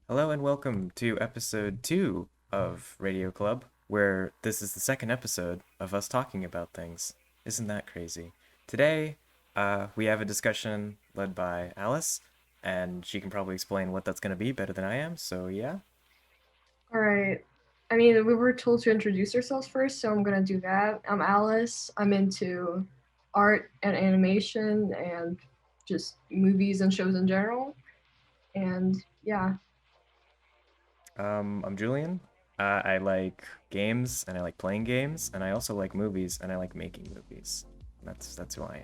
Hello and welcome to episode 2 of Radio Club, where this is the second episode of us talking about things. Isn't that crazy? Today, we have a discussion led by Alice, and she can probably explain what that's going to be better than I am, so yeah. All right. I mean, we were told to introduce ourselves first, so I'm gonna do that. I'm Alice. I'm into art and animation and just movies and shows in general. And yeah, I'm Julian. I like games, and I like playing games, and I also like movies, and I like making movies. That's who I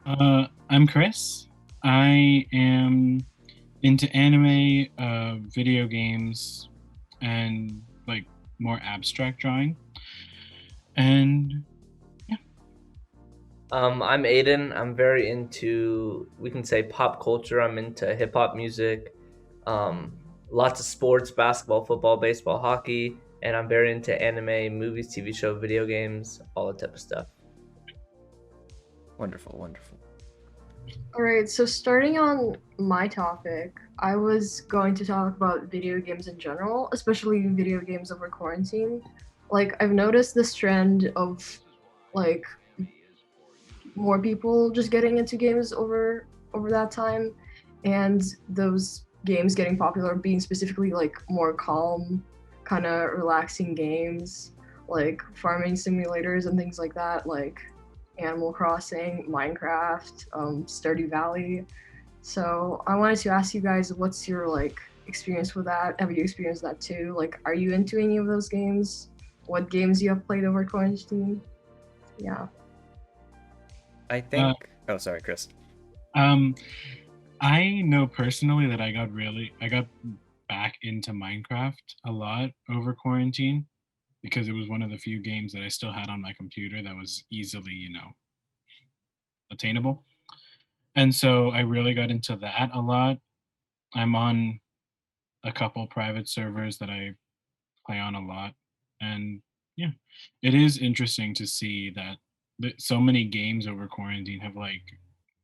am. I'm Chris. I am into anime, video games, and like more abstract drawing. And yeah, I'm Aiden. I'm very into, we can say, pop culture. I'm into hip hop music, um, lots of sports, basketball, football, baseball, hockey, and I'm very into anime, movies, TV show, video games, all that type of stuff. Wonderful, wonderful. all right. So starting on my topic, I was going to talk about video games in general, especially video games over quarantine. Like I've noticed this trend of like more people just getting into games over that time, and those games getting popular being specifically like more calm, kind of relaxing games like farming simulators and things like that, like Animal Crossing, Minecraft, Stardew Valley. So I wanted to ask you guys, what's your like experience with that? Have you experienced that too? Like, are you into any of those games? What games you have played over quarantine? Yeah. I uh, think. Oh, sorry, Chris. um, I know personally that I got back into Minecraft a lot over quarantine because it was one of the few games that I still had on my computer that was easily, attainable. And so I really got into that a lot. I'm on a couple private servers that I play on a lot. And yeah, it is interesting to see that so many games over quarantine have like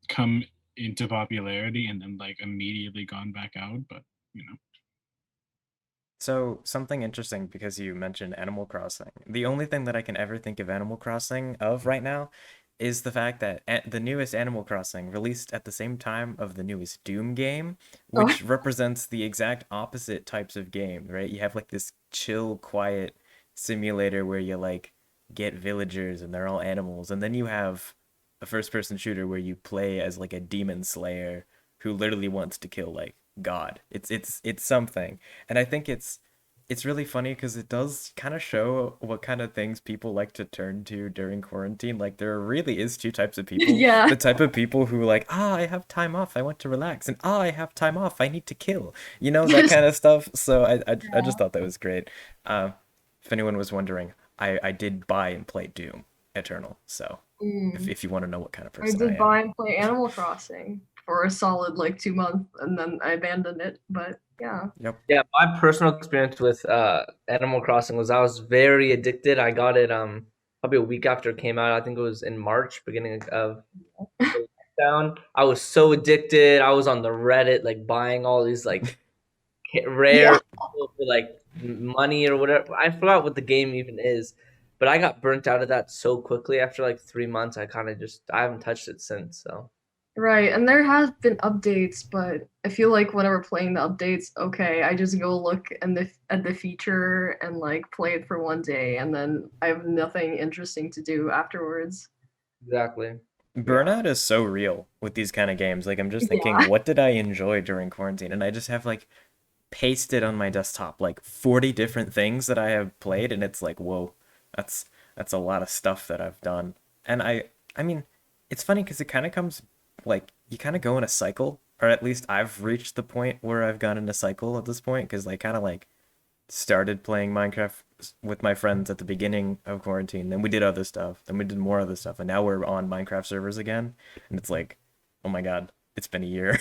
come into popularity and then like immediately gone back out. But you know, So, something interesting because you mentioned Animal Crossing. The only thing that I can ever think of Animal Crossing of right now is the fact that the newest Animal Crossing released at the same time of the newest Doom game, Oh, which represents the exact opposite types of game, right? You have like this chill, quiet simulator where you like get villagers and they're all animals, and then you have a first-person shooter where you play as like a demon slayer who literally wants to kill like God. It's something. And I think it's really funny because it does kind of show what kind of things people like to turn to during quarantine. Like there really is two types of people. yeah. The type of people who like, I have time off, I want to relax, and I have time off, I need to kill. You know, that kind of stuff. So I just thought that was great. Uh, if anyone was wondering, I did buy and play Doom Eternal. So Mm. if you want to know what kind of I person I did am. buy and play Animal Crossing for a solid like 2 months, and then I abandoned it. But yeah. Yep. Yeah, my personal experience with Animal Crossing was I was very addicted. I got it probably a week after it came out. I think it was in March, beginning of the lockdown. I was so addicted. I was on the Reddit like buying all these like Yeah. rare for like money or whatever. I forgot what the game even is, but I got burnt out of that so quickly after like 3 months. I kind of just I haven't touched it since. So Right, and there has been updates, but I feel like whenever playing the updates, okay, I just go look at the feature and like play it for one day, and then I have nothing interesting to do afterwards. exactly. Yeah. Burnout is so real with these kind of games. Like I'm just thinking, Yeah. what did I enjoy during quarantine? And I just have like pasted on my desktop like 40 different things that I have played, and it's like, whoa, that's that's a lot of stuff that I've done. And I mean, it's funny because it kind of comes like you kind of go in a cycle, or at least I've reached the point where I've gone in a cycle at this point because I kind of like started playing Minecraft with my friends at the beginning of quarantine. Then we did other stuff. Then we did more other stuff. And now we're on Minecraft servers again. And it's like, oh my God, it's been a year.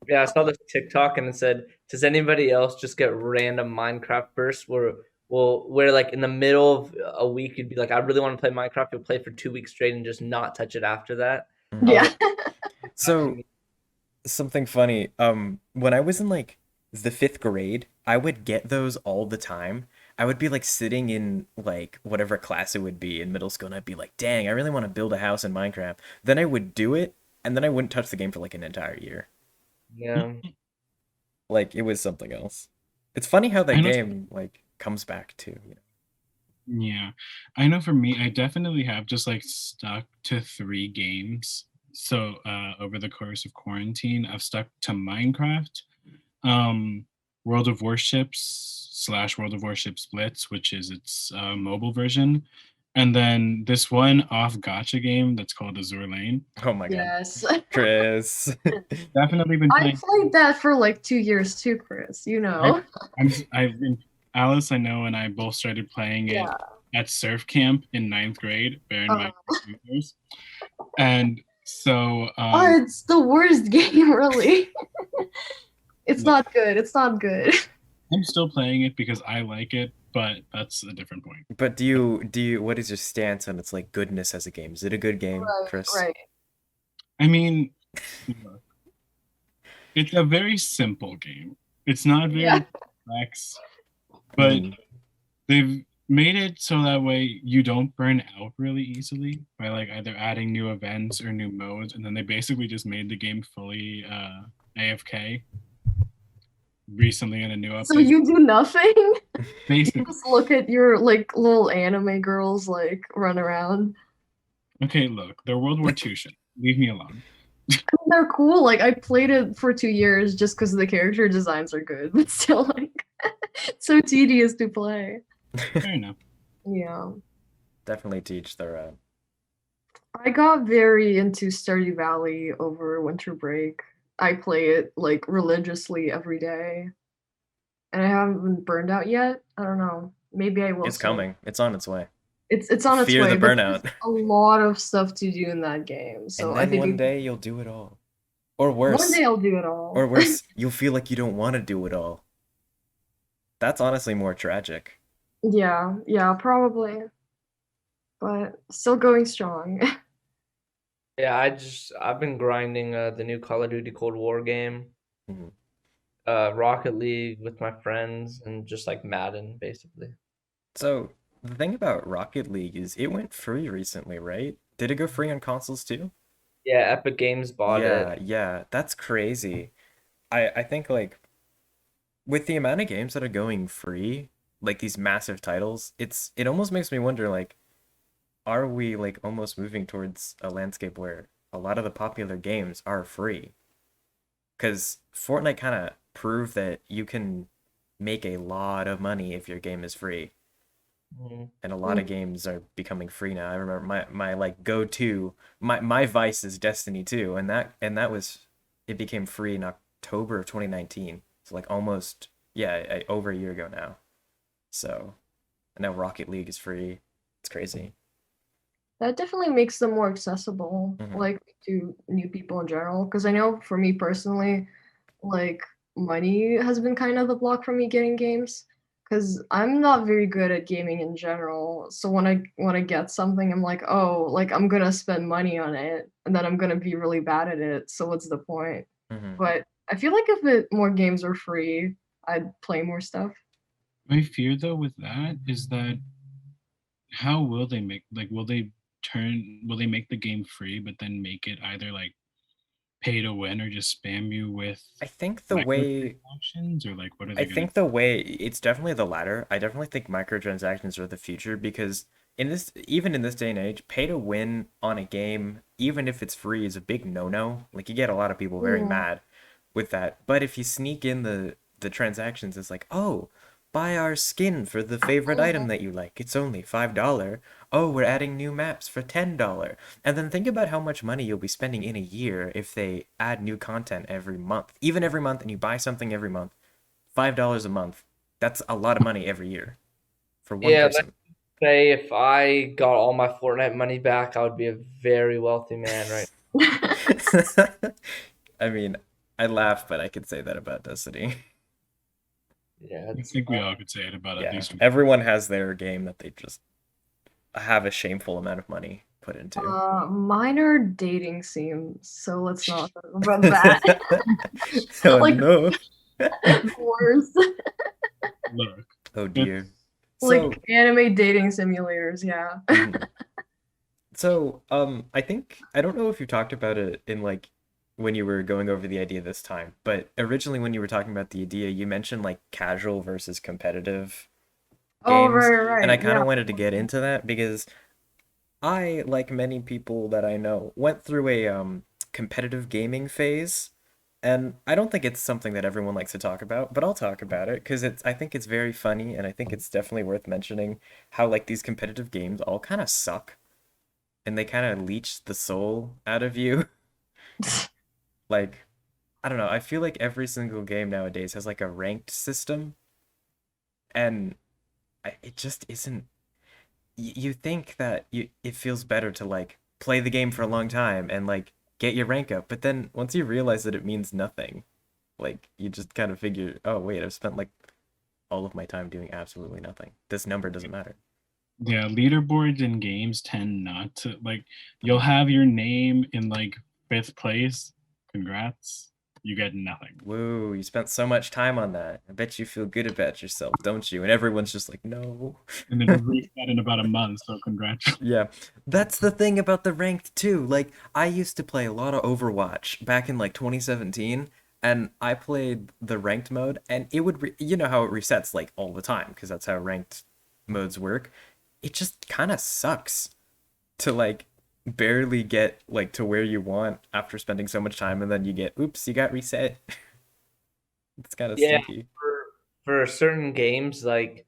Yeah, I saw this TikTok and it said, "Does anybody else just get random Minecraft bursts where like in the middle of a week you'd be like, I really want to play Minecraft, you'll play for 2 weeks straight and just not touch it after that." I was Yeah. like, So "Watching something funny. When I was in like the fifth grade, I would get those all the time. I would be like sitting in like whatever class it would be in middle school, and I'd be like, dang, I really want to build a house in Minecraft. Then I would do it, and then I wouldn't touch the game for like an entire year. Yeah. Like it was something else. It's funny how that I know. game like comes back too. Yeah, I know for me, I definitely have just like stuck to three games. So over the course of quarantine, I've stuck to Minecraft, um, World of Warships slash World of Warships Blitz, which is its mobile version, and then this one off gacha game that's called Azur Lane. Oh my God, Yes. Chris. Definitely been I playing. played that for like 2 years too, Chris, you know. I've been Alice, I know, and I both started playing it Yeah. at surf camp in ninth grade. Bear in mind, Uh, years. And so oh, it's the worst game, really. It's look, not good. It's not good. I'm still playing it because I like it, but that's a different point. But do you what is your stance on its like goodness as a game? Is it a good game, Right, Chris? right. I mean, look, it's a very simple game. It's not very Yeah. complex, but Mhm. they've made it so that way you don't burn out really easily by like either adding new events or new modes, and then they basically just made the game fully AFK recently in a new So update. you do nothing? You Basically, just look at your like little anime girls like run around. okay, look, they're World War II shit. Leave me alone. They're cool. Like I played it for 2 years just because the character designs are good, but still like so tedious to play. Fair enough. Yeah. Definitely teach their own. I got very into Stardew Valley over winter break. I play it like religiously every day. And I haven't been burned out yet. I don't know. Maybe I will It's soon. coming. It's on its way. It's on its Fear way, the but there's burnout. a lot of stuff to do in that game. So And I then think one day you'll do it all. Or one worse. day I'll do it all. Or worse, you'll feel like you don't want to do it all. That's honestly more tragic. Yeah, yeah, probably. But still going strong. Yeah, I've been grinding the new Call of Duty Cold War game, Mhm. Rocket League with my friends, and just like Madden, basically. So, the thing about Rocket League is it went free recently, right? Did it go free on consoles too? Yeah, Epic Games bought it. Yeah, that's crazy. I think like with the amount of games that are going free, like these massive titles, it almost makes me wonder like are we like almost moving towards a landscape where a lot of the popular games are free? Because Fortnite kind of proved that you can make a lot of money if your game is free, Mhm. and a lot of games are becoming free now. I remember my like go-to my vice is Destiny 2, and that was it became free in October of 2019. So like almost yeah, over a year ago now. So and now Rocket League is free. It's crazy. That definitely makes them more accessible, Hmm. like to new people in general. Because I know for me personally, like money has been kind of the block for me getting games. Because I'm not very good at gaming in general. So when I get something, I'm like, oh, like I'm gonna spend money on it, and then I'm gonna be really bad at it. So what's the point? Hmm. But I feel like if more games were free, I'd play more stuff. My fear though with that is that how will they make like will they make the game free but then make it either like pay to win or just spam you with I think the way microtransactions or like what are I they gonna think the way it's definitely the latter. I definitely think microtransactions are the future because even in this day and age, pay to win on a game, even if it's free, is a big no-no. Like you get a lot of people very Yeah. mad with that. But if you sneak in the transactions, it's like, oh, buy our skin for the favorite item that you like. It's only $5. Oh, we're adding new maps for $10. And then think about how much money you'll be spending in a year if they add new content every month. Even every month, and you buy something every month. $5 a month. That's a lot of money every year for one Yeah, let's person. say if I got all my Fortnite money back, I would be a very wealthy man, right? I mean, I laugh, but I could say that about Destiny. Yeah, I it's think we all could say it about at Yeah, least everyone has their game that they just have a shameful amount of money put into? Mine are dating sims, so let's not talk about that. Oh Like no. the worst. Look, Oh it's dear. So, Like anime dating simulators, yeah. mhm. So, I think I don't know if you talked about it in like when you were going over the idea this time, but originally when you were talking about the idea, you mentioned like casual versus competitive Oh, games, right, and I right, kind yeah. of wanted to get into that because I, like many people that I know, went through a competitive gaming phase, and I don't think it's something that everyone likes to talk about, but I'll talk about it because I think it's very funny, and I think it's definitely worth mentioning how like these competitive games all kind of suck, and they kind of leech the soul out of you. Like, I don't know, I feel like every single game nowadays has like a ranked system, and it just isn't. You think that it feels better to like play the game for a long time and like get your rank up, but then once you realize that it means nothing, like you just kind of figure, oh wait, I've spent like all of my time doing absolutely nothing. This number doesn't matter. yeah, leaderboards in games tend not to like you'll Mhm. have your name in like fifth place. Congrats. You get nothing. Whoa, you spent so much time on that. I bet you feel good about yourself, don't you? And everyone's just like, no. And it'll reset in about a month, so congrats. Yeah, that's the thing about the ranked too. Like, I used to play a lot of Overwatch back in like 2017, and I played the ranked mode, and it would, you know how it resets like all the time, because that's how ranked modes work. It just kind of sucks to like barely get like to where you want after spending so much time, and then you get, oops, you got reset. It's kind of Yeah, stinky. for certain games, like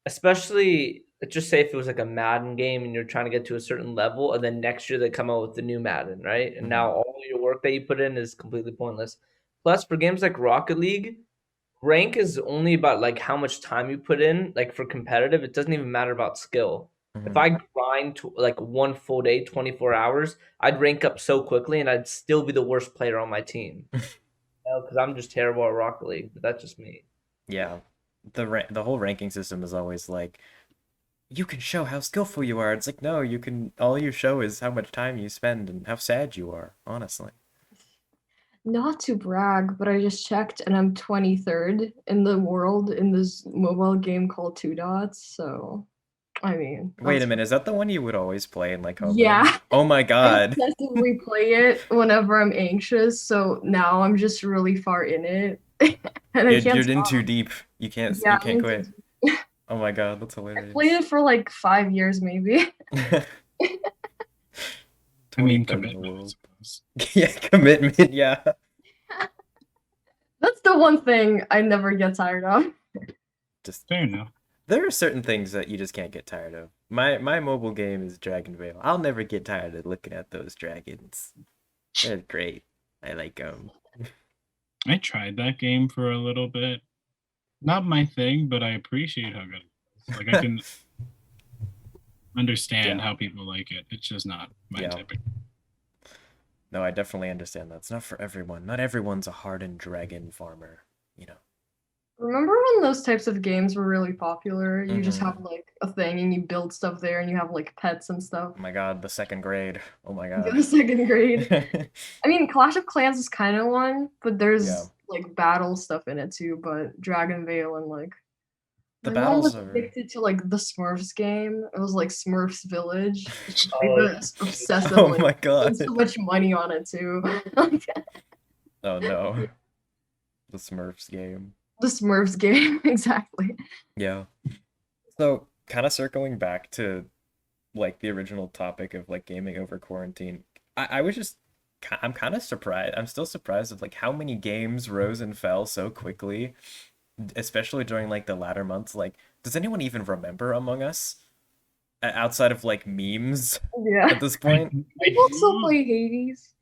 especially just say if it was like a Madden game and you're trying to get to a certain level, and then next year they come out with the new Madden, right? And Hmm. now all your work that you put in is completely pointless. Plus, for games like Rocket League, rank is only about like how much time you put in. Like for competitive, it doesn't even matter about skill. If Hmm. I grind to like one full day, 24 hours, I'd rank up so quickly and I'd still be the worst player on my team. Because I'm just terrible at Rocket League, but that's just me. Yeah, the whole ranking system is always like, you can show how skillful you are. It's like, no, you can, all you show is how much time you spend and how sad you are, honestly. Not to brag, but I just checked and I'm 23rd in the world in this mobile game called Two Dots. So, I mean, Wait a that's minute, is that the one you would always play in like homeroom? yeah. Oh my I God. obsessively play it whenever I'm anxious. So now I'm just really far in it, and I can't You're in too stop. deep. Yeah, You I'm can't into. quit. Oh my God, that's I played hilarious. it for like 5 years, maybe. 23rd in the Commitment, I world. suppose. Yeah, commitment, yeah. That's the one thing I never get tired of. Just Fair enough. there are certain things that you just can't get tired of. My mobile game is Dragon Vale. I'll never get tired of looking at those dragons. They're great. I like them. I tried that game for a little bit. Not my thing, but I appreciate how good it is. Like I can understand Yeah, how people like it. It's just not my yeah. typical. No, I definitely understand that. It's not for everyone. Not everyone's a hardened dragon farmer, you know. Remember when those types of games were really popular? You just Mm-hmm. have like a thing and you build stuff there and you have like pets and stuff. Oh my God, the second grade. Oh my Yeah, God. the second grade. I mean, Clash of Clans is kind of one, but Yeah. there's like battle stuff in it too. But Dragon Vale and like The my mom battles was are. addicted to like the Smurfs game. It was like Smurfs Village. She played Oh, this Oh obsessively. my Spent so God. much money on it too. Oh no. The Smurfs game. The Smurfs game, exactly. Yeah. So, kind of circling back to like the original topic of like gaming over quarantine, I was just I'm kind of surprised. I'm still surprised of like how many games rose and fell so quickly, especially during like the latter months. Like, does anyone even remember Among Us outside of like memes Yeah. at this I point? I People still do. play Hades.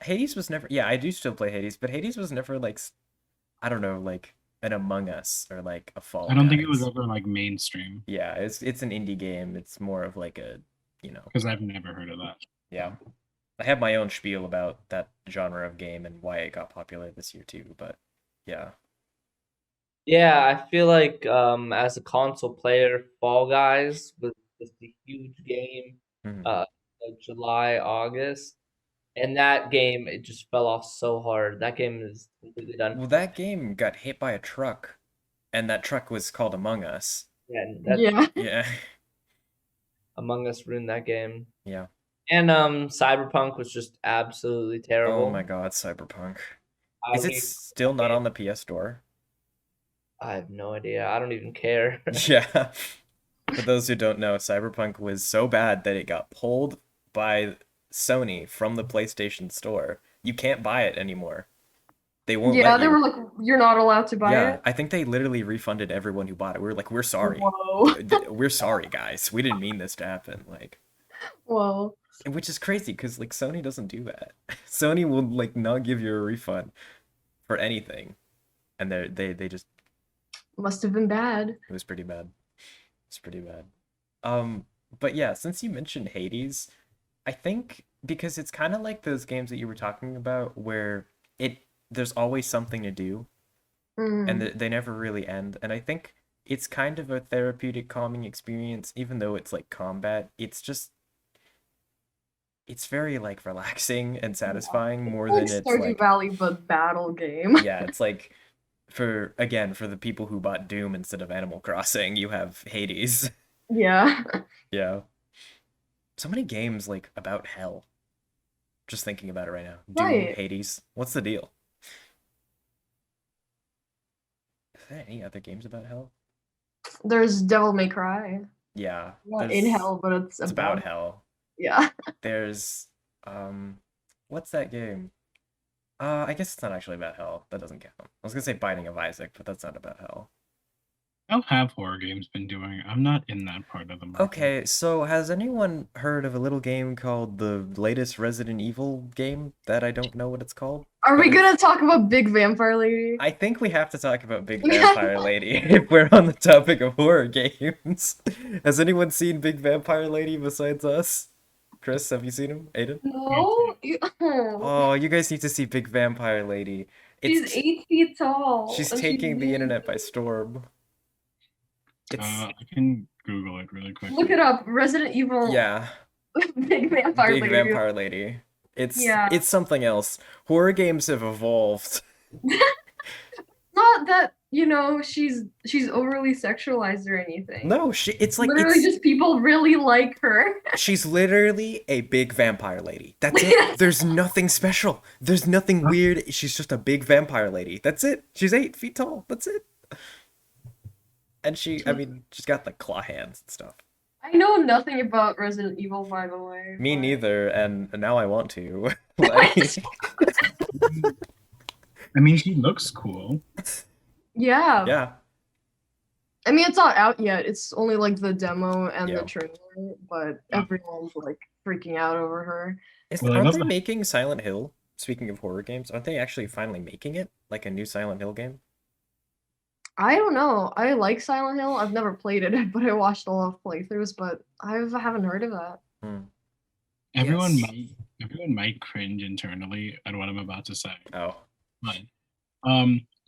Hades was never. Yeah, I do still play Hades, but Hades was never like I don't know, like an Among Us or like a Fall I don't think it was Guys. ever like mainstream Yeah, it's an indie game. It's more of like a, you know, because I've never heard of that. yeah. I have my own spiel about that genre of game and why it got popular this year too, but yeah. yeah, I feel like as a console player, Fall Guys was just a huge game. Mhm. Uh, July, August, and that game it just fell off so hard. That game is completely done. Well, that game got hit by a truck, and that truck was called Among Us. Yeah, that Yeah. Yeah. Among Us ruined that game. Yeah. And Cyberpunk was just absolutely terrible. Oh my God, Cyberpunk. I Is don't it even- still not on the PS Store? I have no idea. I don't even care. Yeah. For those who don't know, Cyberpunk was so bad that it got pulled by Sony from the PlayStation Store. You can't buy it anymore. They won't Yeah, let they you. were like, you're not allowed to buy Yeah, it. I think they literally refunded everyone who bought it. We were like, we're sorry. Whoa. We're sorry, guys. We didn't mean this to happen. Like, Whoa. which is crazy because like Sony doesn't do that. Sony will like not give you a refund for anything, and they just Must have been bad. it was pretty bad. It's pretty bad. But yeah, since you mentioned Hades, I think because it's kind of like those games that you were talking about where there's always something to do and Mm. they never really end. And I think it's kind of a therapeutic calming experience, even though it's like combat. It's very like relaxing and satisfying more Like than it's Stardew like Valley, but battle game. yeah, it's like for the people who bought Doom instead of Animal Crossing, you have Hades. Yeah. Yeah. So many games like about hell. Just thinking about it right now. Doom, Right. Hades. What's the deal? Is there any other games about hell? There's Devil May Cry. Yeah. Not in hell, but it's It's about hell. Yeah. There's what's that game? I guess it's not actually about hell. That doesn't count. I was gonna say Binding of Isaac, but that's not about hell. How have horror games been doing? I'm not in that part of the market. Okay, so has anyone heard of a little game called the latest Resident Evil game that I don't know what it's called? Are we But gonna talk about Big Vampire Lady? I think we have to talk about Big Vampire Lady if we're on the topic of horror games. Has anyone seen Big Vampire Lady besides us? Chris, have you seen him? Aiden? No. Oh, you guys need to see Big Vampire Lady. She's It's 8 feet tall. she's and taking the really internet by cute. storm. It's I can Google it really quick. Look it up. Resident Evil. yeah, Big Vampire Big Lady. Vampire Lady. Yeah. It's something else. Horror games have evolved. Not that she's overly sexualized or anything. No, it's like Literally, just people really like her. she's literally a big vampire lady. That's it. There's nothing special. There's nothing weird. She's just a big vampire lady. That's it. She's 8 feet tall. That's it. And I mean, she's got like claw hands and stuff. I know nothing about Resident Evil, by the way. Me but- neither, and now I want to. Like, I mean, she looks cool. Yeah. yeah. I mean, it's not out yet. It's only like the demo and Yeah. the trailer, but everyone's like freaking out over her. Well, I Aren't love they the- making Silent Hill? Speaking of horror games, aren't they actually finally making it? Like a new Silent Hill game? I don't know. I like Silent Hill. I've never played it, but I watched a lot of playthroughs, but I haven't heard of that. Hmm. Everyone Yes. might cringe internally at what I'm about to say. Oh. But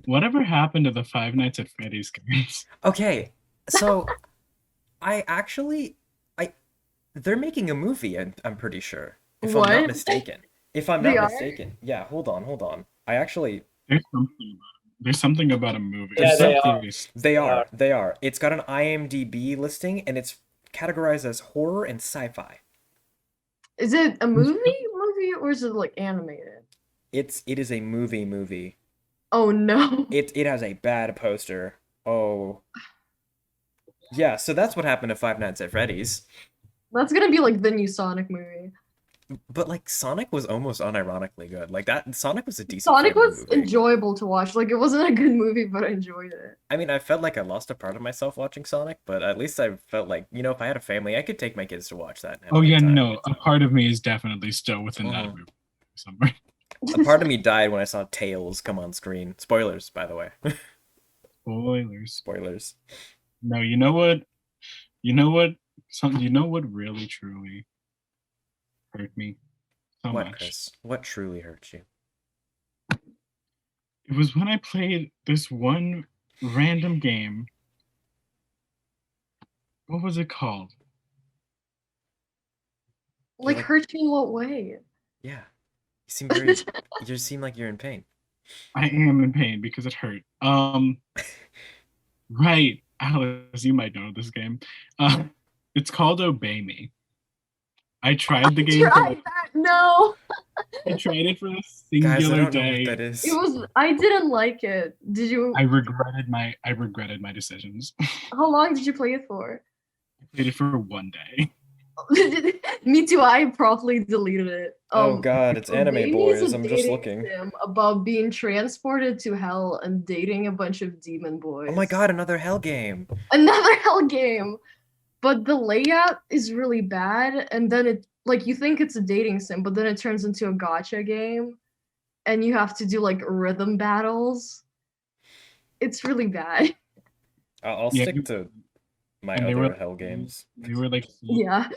whatever happened to the Five Nights at Freddy's games? Okay, so they're making a movie, I'm pretty sure. If I'm not What? mistaken. If I'm They not are? mistaken. Yeah, hold on. There's something about a movie. Yeah, It's they not are. serious. They are. It's got an IMDb listing and it's categorized as horror and sci-fi. Is it a movie, or is it like animated? It is a movie. Oh no. It has a bad poster. Oh. Yeah, so that's what happened to Five Nights at Freddy's. That's gonna be like the new Sonic movie. But like Sonic was almost unironically good. Like that Sonic was a decent Sonic family was movie. enjoyable to watch. Like it wasn't a good movie, but I enjoyed it. I mean, I felt like I lost a part of myself watching Sonic, but at least I felt like, if I had a family, I could take my kids to watch that. and have a Oh good yeah, time. no. A part of me is definitely still within that Mhm. movie somewhere. A part of me died when I saw Tails come on screen. Spoilers, by the way. Spoilers. Spoilers. No, you know what? You know what? You know what really truly hurt me so What, much. Chris? What truly hurt you? It was when I played this one random game. What was it called? Like like- hurt you in what way? Yeah. You seem very. You seem like you're in pain. I am in pain because it hurt. Right, Alice, you might know this game. It's called Obey Me. I tried the game. Tried that? No. I tried it for a Guys, I singular don't know what day. that is. It was. I didn't like it. Did you? I regretted my decisions. How long did you play it for? I played it for one day. Me too. I promptly deleted it. Oh God, it's Anime Obey Me Boys. is a I'm just dating looking. sim about being transported to hell and dating a bunch of demon boys. Oh my God, another hell game. Another hell game. But the layout is really bad, and then it like you think it's a dating sim, but then it turns into a gacha game, and you have to do like rhythm battles. It's really bad. I'll Yeah, stick to my and they other were- hell games. They were like Yeah.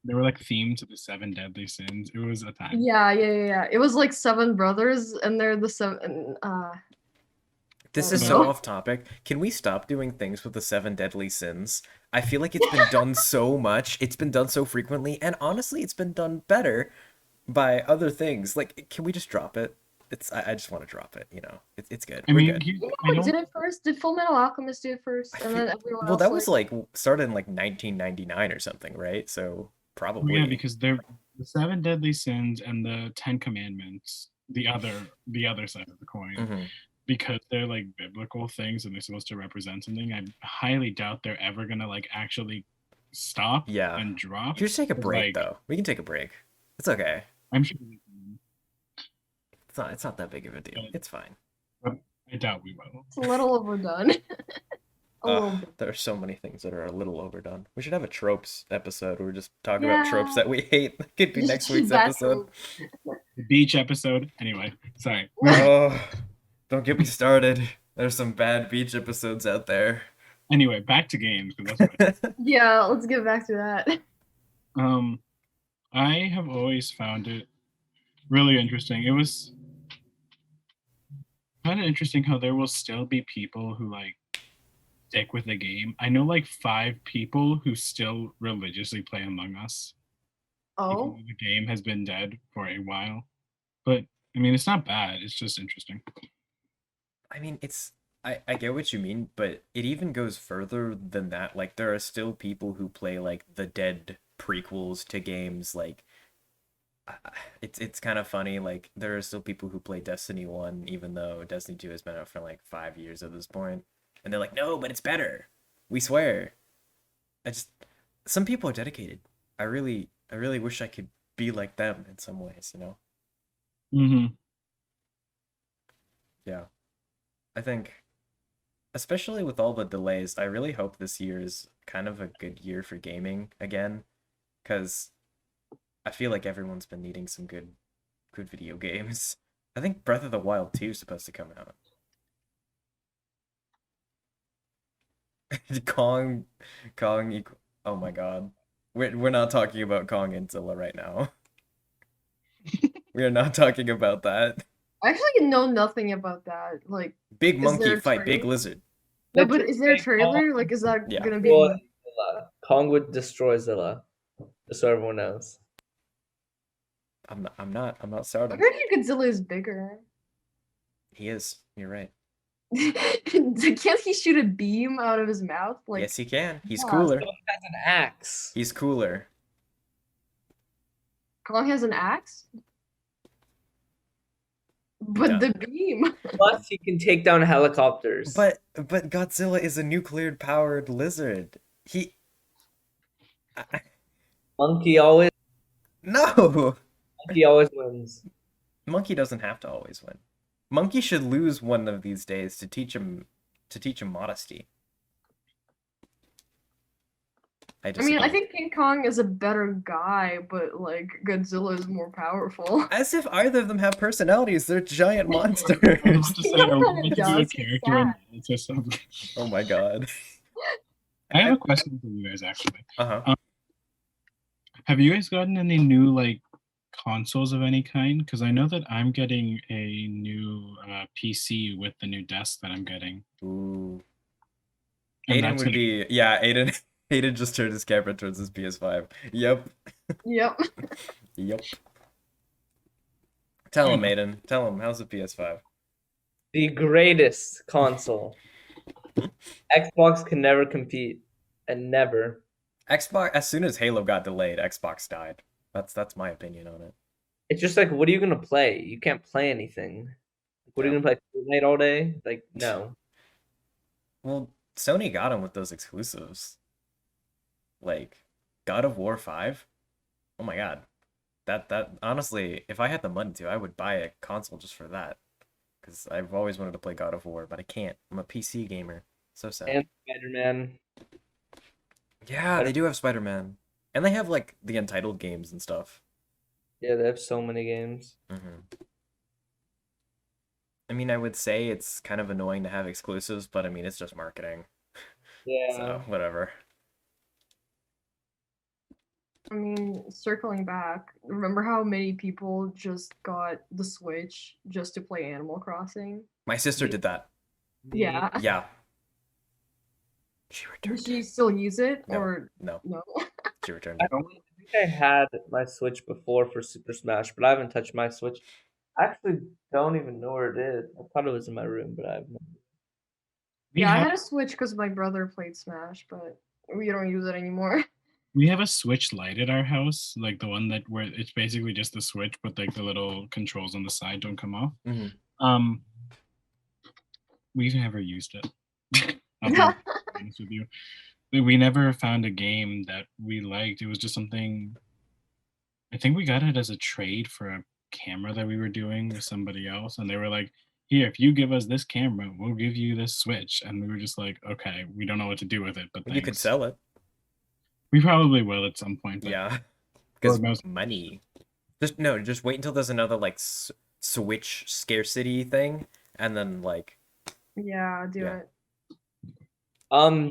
they were like themed to the 7 deadly sins. It was a time. Yeah. It was like seven brothers, and they're the seven. This I is don't so know. off topic. Can we stop doing things with the 7 deadly sins? I feel like it's been done so much. It's been done so frequently, and honestly, it's been done better by other things. Like, can we just drop it? I just want to drop it. You know, it's good. I We're mean, good. you- You know I who don't- did it first? Did Full Metal Alchemist do it first? I And then feel- everyone Well, else that was like started in like 1999 or something, right? So probably. yeah, because they're the 7 deadly sins and the 10 commandments, the other side of the coin. Mhm. Because they're like biblical things and they're supposed to represent something. I highly doubt they're ever gonna like actually stop Yeah. and drop. Just take a But, break, like, though. We can take a break. It's okay. I'm sure we can. It's not that big of a deal. But- It's fine. I doubt we will. it's a little overdone. A little Ugh, bit. there are so many things that are a little overdone. We should have a tropes episode where we just talk about tropes Yeah. that we hate. That could be Just next choose week's that episode. trope. The beach episode. Anyway, sorry. Oh, don't get me started. There's some bad beach episodes out there. Anyway, back to games because that's what Yeah, let's get back to that. I have always found it really interesting. It was kind of interesting how there will still be people who like stick with the game. I know like 5 people who still religiously play Among Us. Even Oh, though the game has been dead for a while. But I mean, it's not bad. It's just interesting. I mean, I get what you mean, but it even goes further than that. Like, there are still people who play, like, the dead prequels to games. Like, it's kind of funny. Like, there are still people who play Destiny 1, even though Destiny 2 has been out for, like, 5 years at this point. And they're like, no, but it's better. We swear. Some people are dedicated. I really wish I could be like them in some ways, you know? Mm-hmm. Yeah. I think, especially with all the delays, I really hope this year is kind of a good year for gaming again, because I feel like everyone's been needing some good video games. I think Breath of the Wild 2 is supposed to come out. Kong, oh my God. We're not talking about Kong and Zilla right now. We are not talking about that. I actually know nothing about that. Like, Big Is monkey there a fight big trailer? lizard. no, Let's but just is there a say trailer? Like, is that Yeah. gonna be? Well, Zilla. Kong would destroy Zilla, just so everyone knows. I'm not I starting. heard Godzilla is bigger. He is. You're right. Can't he shoot a beam out of his mouth? Like, Yes, he can. He's yeah. cooler. That's an axe. He's cooler. Kong has an axe, but Yeah. the beam. Plus, he can take down helicopters. But Godzilla is a nuclear powered lizard. Monkey always No. wins. Monkey doesn't have to always win. Monkey should lose one of these days to teach him modesty. I I disagree. mean, I think King Kong is a better guy, but like Godzilla is more powerful. As if either of them have personalities. They're giant I was monsters. about to say, are we Kinda going to do a does, it's character sad. analysis of- Oh my God. I have a question for you guys actually. Uh-huh. Have you guys gotten any new like consoles of any kind? Because I know that I'm getting a new PC with the new desk that I'm getting. Ooh. And Aiden that's would gonna- be, yeah, Aiden. Hayden just turned his camera towards his PS5. Yep. Yep. Yep. Tell him, Hayden. Tell him, how's the PS5? The greatest console. Xbox can never compete, and never. Xbox, as soon as Halo got delayed, Xbox died. That's my opinion on it. It's just like, what are you gonna play? You can't play anything. What are you Yeah. gonna play Fortnite all day? Like, no. Well, Sony got him with those exclusives. Like God of War 5. Oh my god. That honestly, if I had the money to, I would buy a console just for that. Because I've always wanted to play God of War, but I can't. I'm a PC gamer. So sad. And Spider-Man. Yeah, they do have Spider-Man. And they have like the Untitled games and stuff. Yeah, they have so many games. I mean, I would say it's kind of annoying to have exclusives, but I mean, it's just marketing. Yeah. So, whatever. I mean, circling back, remember how many people just got the Switch just to play Animal Crossing? My sister did that. Yeah. Yeah. She Does returned she it. still use it No. or No, no? she returned I it. think I had my Switch before for Super Smash, but I haven't touched my Switch. I actually don't even know where it is. I thought it was in my room, but I have no. We Yeah, I have had a Switch because my brother played Smash, but we don't use it anymore. we have a Switch Lite at our house, like the one that where it's basically just the Switch, but like the little controls on the side don't come off. Mhm. We've never used it. I'll be honest with you. We never found a game that we liked. It was just something. I think we got it as a trade for a camera that we were doing with somebody else, and they were like, "Here, if you give us this camera, we'll give you this Switch." And we were just like, "Okay, we don't know what to do with it, but You could thanks." sell it. We probably will at some point. But Yeah. Because Lord knows. money. Just wait until there's another like Switch scarcity thing, and then like Yeah, do Yeah. it.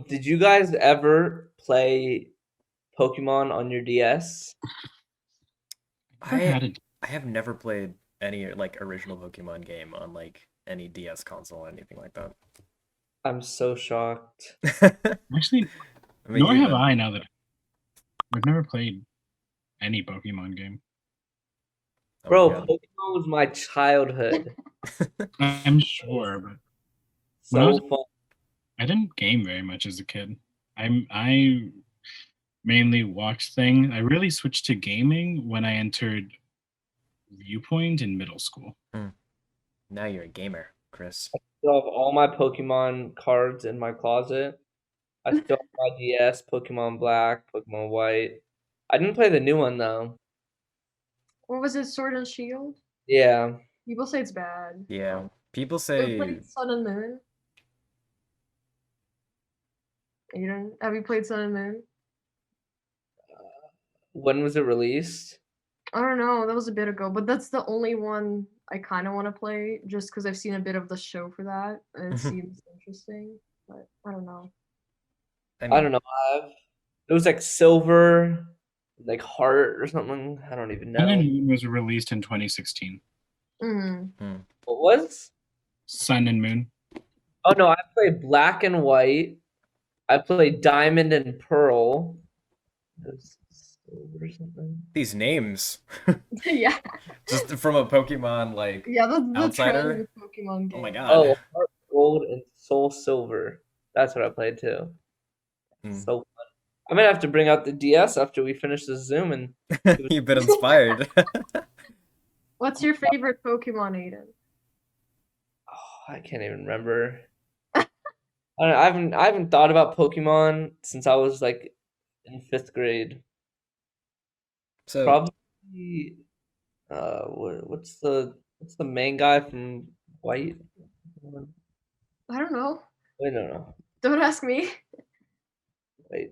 Did you guys ever play Pokemon on your DS? I've had I it. I have never played any like original Pokemon game on like any DS console or anything like that. I'm so shocked. Actually, I mean, nor have even- I. Now that I've never played any Pokemon game. Oh my Bro, God. Pokemon was my childhood. I'm sure, but So When I was- fun. I didn't game very much as a kid. I mainly watched things. I really switched to gaming when I entered Viewpoint in middle school. Now you're a gamer, Chris. Still have all my Pokemon cards in my closet. I still have my DS, Pokemon Black, Pokemon White. I didn't play the new one though. What was it, Sword and Shield? Yeah. People say it's bad. Yeah. People You say played Sun and Moon? Aiden, have you played Sun and Moon? When was it released? I don't know, that was a bit ago, but that's the only one I kind of want to play just because I've seen a bit of the show for that and it seems interesting, but I don't know. I I mean, don't know. It was like Silver, like Heart or something. I don't even Sun know. and Moon was released in 2016. Mm-hmm. What was? Sun and Moon. Oh no, I played Black and White. I played Diamond and Pearl. There's Silver or something. these names Yeah, just from a Pokemon like yeah, that's the Outsider? trend with Pokemon games. oh my God. Oh, Heart Gold and Soul Silver. That's what I played too. Mm. So fun. I might have to bring out the DS after we finish this Zoom and You've been inspired. What's your favorite Pokemon, Aiden? I can't even remember. I haven't thought about Pokemon since I was like in 5th grade. So Probably what's the main guy from White? I don't know. Wait, no. Don't ask me. Wait.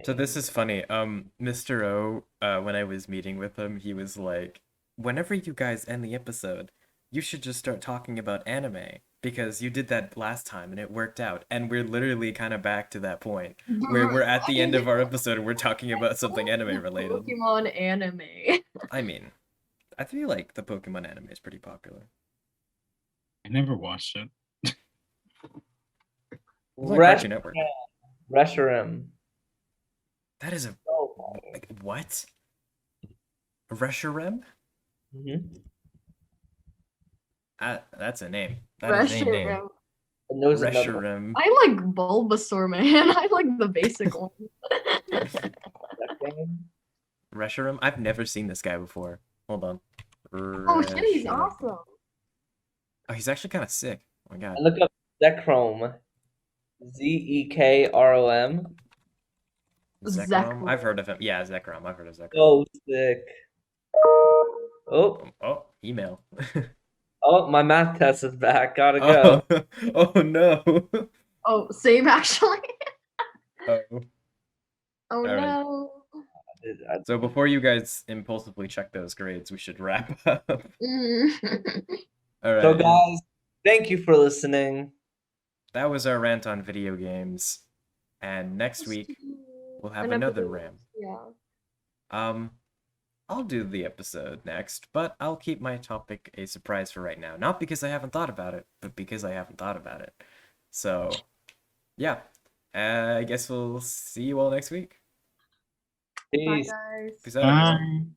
So this is funny. Mr. O, when I was meeting with him, he was like, whenever you guys end the episode, you should just start talking about anime because you did that last time and it worked out. And we're literally kind of back to that point where we're at the end of our episode and we're talking about something anime related. Pokemon anime. I mean, I feel like the Pokemon anime is pretty popular. I never watched it. It was on Cartoon Network. Reshiram. That is a Oh. what? Reshiram? Mm-hmm. That's a name. That is a name. Reshiram. And there was another one. Reshiram. I like Bulbasaur, man. I like the basic one. That game. Reshiram? I've never seen this guy before. Hold on. Oh shit, he's Reshiram. awesome. Oh, he's actually kind of sick. Oh my god. And look up Zekrom. Zekrom. Zekrom? I've heard of him. Yeah, Zekrom. I've heard of Zekrom. So sick. Oh, Oh, email. oh, my math test is back. Gotta go. Oh no. Oh, same actually. Oh. Oh All right. no. So before you guys impulsively check those grades, we should wrap up. Mm. All right. So, guys, thank you for listening. That was our rant on video games. And next week we'll have An another episode. rant. Yeah. I'll do the episode next, but I'll keep my topic a surprise for right now. Not because I haven't thought about it, but because I haven't thought about it. So, yeah. I guess we'll see you all next week. Bye Peace. guys. Peace out, everyone. Bye.